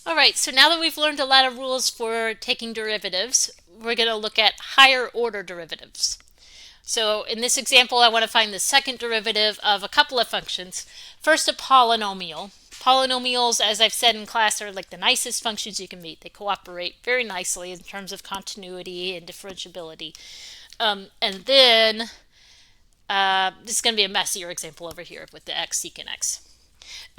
All right, so now that we've learned a lot of rules for taking derivatives, we're going to look at higher order derivatives. So in this example, I want to find the second derivative of a couple of functions. First, a polynomial. Polynomials, as I've said in class, are like the nicest functions you can meet. They cooperate very nicely in terms of continuity and differentiability. And then this is going to be a messier example over here with the x secant x.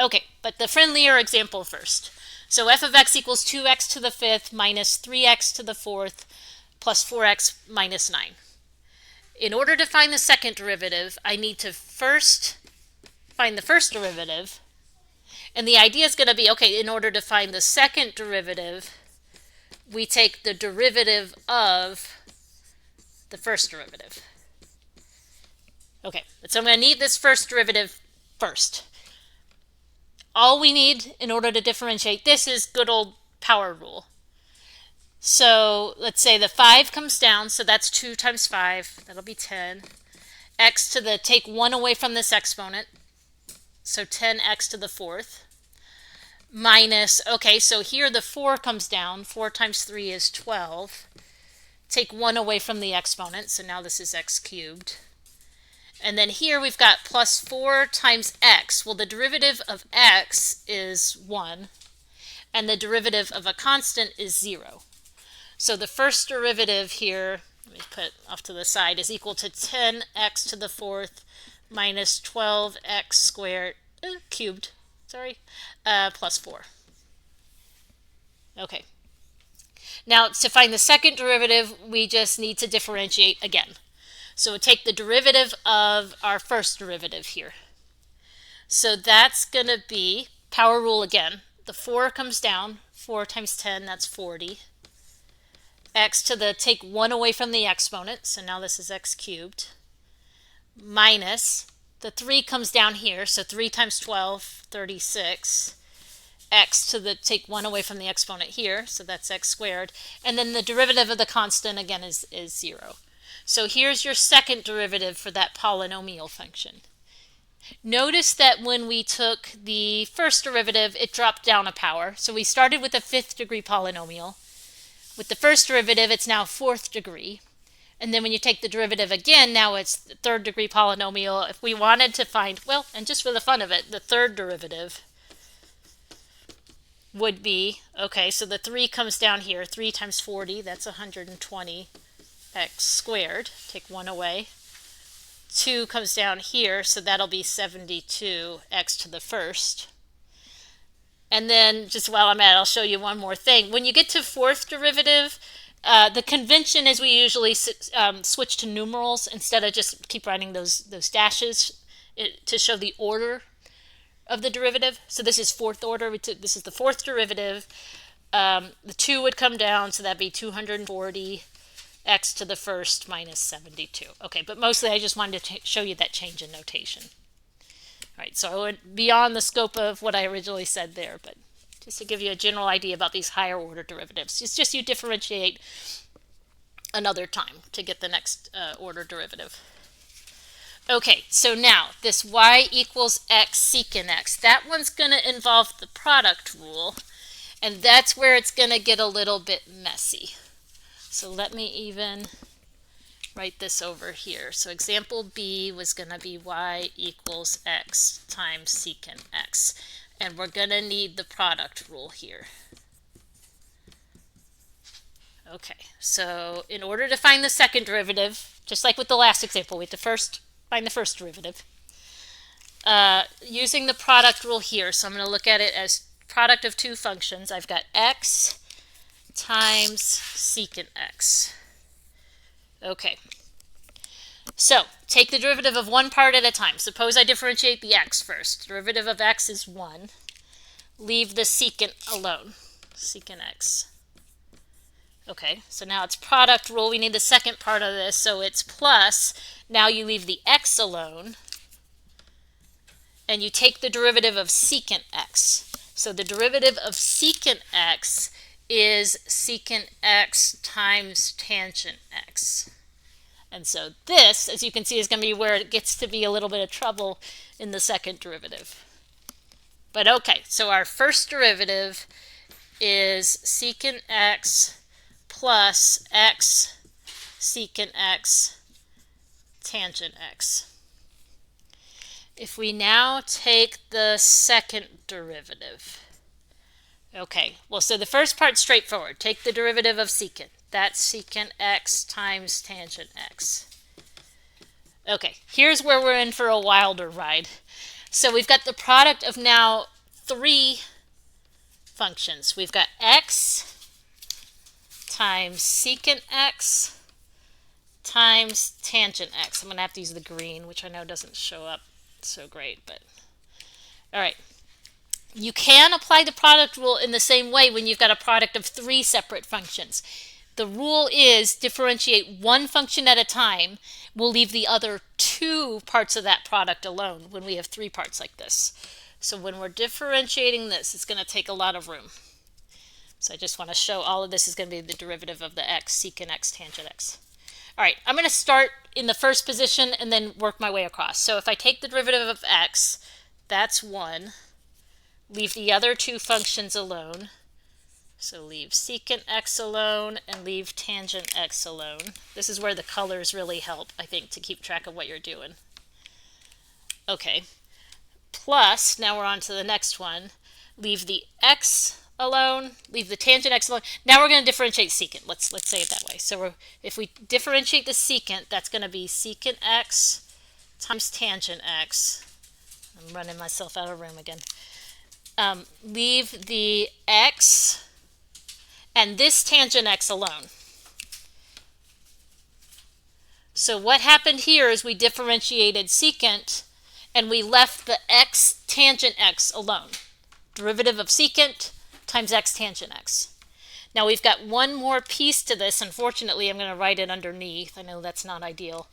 Okay, but the friendlier example first. So f of x equals 2x to the fifth minus 3x to the fourth plus 4x minus 9. In order to find the second derivative, I need to first find the first derivative. And the idea is going to be, okay, in order to find the second derivative, we take the derivative of the first derivative. Okay, so I'm going to need this first derivative first. All we need in order to differentiate this is good old power rule. So let's say the 5 comes down, so that's 2 times 5, that'll be 10. X to the, take 1 away from this exponent, so 10x to the fourth, minus, okay, so here the 4 comes down, 4 times 3 is 12. Take 1 away from the exponent, so now this is x cubed. And then here we've got plus 4 times x. Well, the derivative of x is 1, and the derivative of a constant is 0. So the first derivative here, let me put off to the side, is equal to 10x to the fourth minus 12x squared, cubed, sorry, plus 4. Okay. Now, to find the second derivative, we just need to differentiate again. So take the derivative of our first derivative here. So that's going to be, power rule again, the 4 comes down, 4 times 10, that's 40. X to the, take 1 away from the exponent, so now this is x cubed, minus, the 3 comes down here, so 3 times 12, 36. X to the, take 1 away from the exponent here, so that's x squared. And then the derivative of the constant, again, is 0. So here's your second derivative for that polynomial function. Notice that when we took the first derivative, it dropped down a power. So we started with a 5th degree polynomial. With the first derivative, it's now 4th degree. And then when you take the derivative again, now it's the 3rd degree polynomial. If we wanted to find, well, and just for the fun of it, the third derivative would be, okay, so the 3 comes down here, 3 times 40, that's 120 x squared, take 1 away. 2 comes down here, so that'll be 72 x to the first. And then, just while I'm at it, I'll show you one more thing. When you get to 4th derivative, the convention is we usually switch to numerals instead of just keep writing those dashes to show the order of the derivative. So this is 4th order. This is the 4th derivative. The 2 would come down, so that'd be 240 x to the first minus 72. Okay, but mostly I just wanted to show you that change in notation. All right, so I went beyond the scope of what I originally said there, but just to give you a general idea about these higher order derivatives. It's just you differentiate another time to get the next order derivative. Okay, so now this y equals x secant x. That one's going to involve the product rule, and that's where it's going to get a little bit messy. So let me even write this over here. So example B was going to be y equals x times secant x. And we're going to need the product rule here. Okay, so in order to find the second derivative, just like with the last example, we have to first find the first derivative. Using the product rule here, so I'm going to look at it as product of two functions. I've got x times secant x. Okay, so take the derivative of one part at a time. Suppose I differentiate the x first. Derivative of x is 1. Leave the secant alone, secant x. Okay, so now it's product rule. We need the second part of this, so it's plus. Now you leave the x alone, and you take the derivative of secant x. So the derivative of secant x is secant x times tangent x. And so this, as you can see, is going to be where it gets to be a little bit of trouble in the second derivative. But okay, so our first derivative is secant x plus x secant x tangent x. If we now take the second derivative, okay, well, so the first part's straightforward. Take the derivative of secant. That's secant x times tangent x. Okay, here's where we're in for a wilder ride. So we've got the product of now three functions. We've got x times secant x times tangent x. I'm going to have to use the green, which I know doesn't show up so great, but all right. You can apply the product rule in the same way when you've got a product of three separate functions. The rule is differentiate one function at a time. We'll leave the other two parts of that product alone when we have three parts like this. So when we're differentiating this, it's going to take a lot of room. So I just want to show all of this is going to be the derivative of the x, secant x, tangent x. All right, I'm going to start in the first position and then work my way across. So if I take the derivative of x, that's 1. Leave the other two functions alone. So leave secant x alone and leave tangent x alone. This is where the colors really help, I think, to keep track of what you're doing. Okay. Plus, now we're on to the next one. Leave the x alone, leave the tangent x alone. Now we're going to differentiate secant. Let's say it that way. So if we differentiate the secant, that's going to be secant x times tangent x. I'm running myself out of room again. Leave the x and this tangent x alone. So what happened here is we differentiated secant and we left the x tangent x alone. Derivative of secant times x tangent x. Now we've got one more piece to this. Unfortunately, I'm going to write it underneath. I know that's not ideal.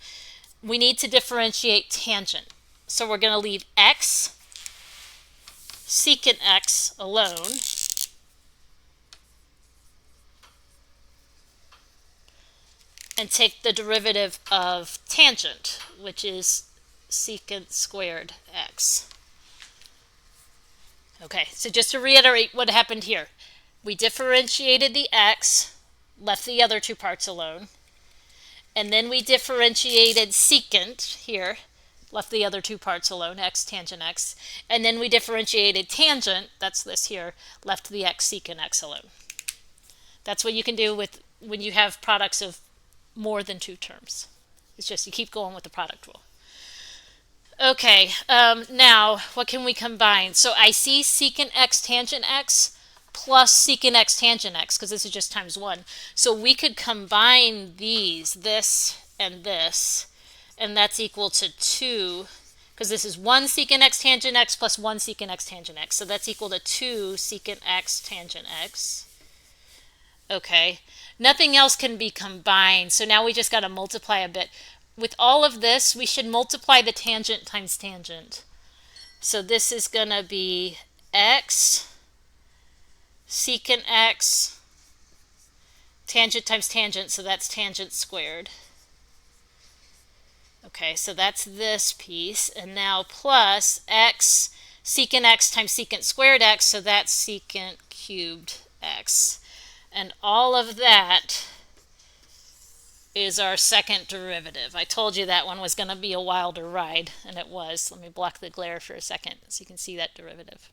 We need to differentiate tangent. So we're going to leave x secant x alone. And take the derivative of tangent, which is secant squared x. Okay, so just to reiterate what happened here. We differentiated the x, left the other two parts alone. And then we differentiated secant here, left the other two parts alone, x tangent x. And then we differentiated tangent, that's this here, left the x secant x alone. That's what you can do with when you have products of more than two terms. It's just you keep going with the product rule. Okay, now what can we combine? So I see secant x tangent x plus secant x tangent x, because this is just times 1. So we could combine these, this and this, and that's equal to 2, because this is 1 secant x tangent x plus 1 secant x tangent x. So that's equal to 2 secant x tangent x. Okay, nothing else can be combined, so now we just got to multiply a bit. With all of this, we should multiply the tangent times tangent. So this is going to be x secant x, tangent times tangent, so that's tangent squared. Okay, so that's this piece, and now plus x secant x times secant squared x, so that's secant cubed x. And all of that is our second derivative. I told you that one was going to be a wilder ride, and it was. Let me block the glare for a second so you can see that derivative.